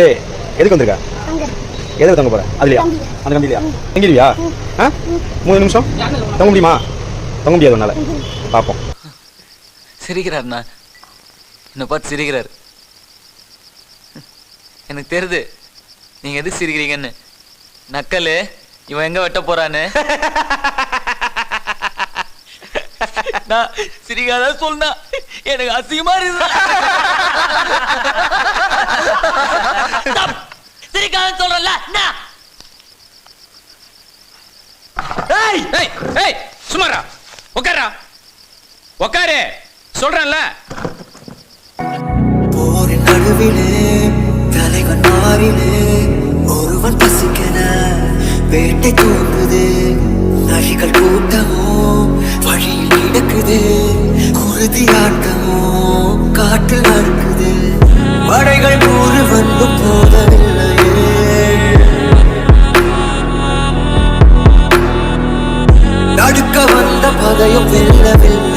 ஏய் எதுக்கு வந்திருக்கா? எதுக்கு தங்க போற? அதுலயா? அந்த கம்பிலையா? தங்கிடுவியா? 3 நிமிஷம் தங்க முடியுமா? தங்க முடியாது உன்னால. பாப்போம். சிரிக்கிறாருண்ணா, என்னை பார்த்து சிரிக்கிறாரு. எனக்கு தெரியுது நீங்க எது சிரிக்கிறீங்கன்னு. நக்கலு இவன் எங்க வெட்ட போறான்னு. நான் சிரிக்காத சொன்னா எனக்கு அசிங்கமா இருக்கு. சிரிக்காத சொல்றல. சுமாரா உட்காரா, உட்காரு சொல்றேன்ல. போரின் நடுவிலே தலைவன் மாறிலே ஒருவன் பசிக்கன வேட்டை தூங்குது. நரிகள் கூட்டமோ வழியில் கிடக்குது. குருதி ஆட்டமோ காட்டில் நடக்குது. படைகள் 100 வந்து போதவில்லையே. நடுக்க வந்த பகையும் வெல்லவில்லை.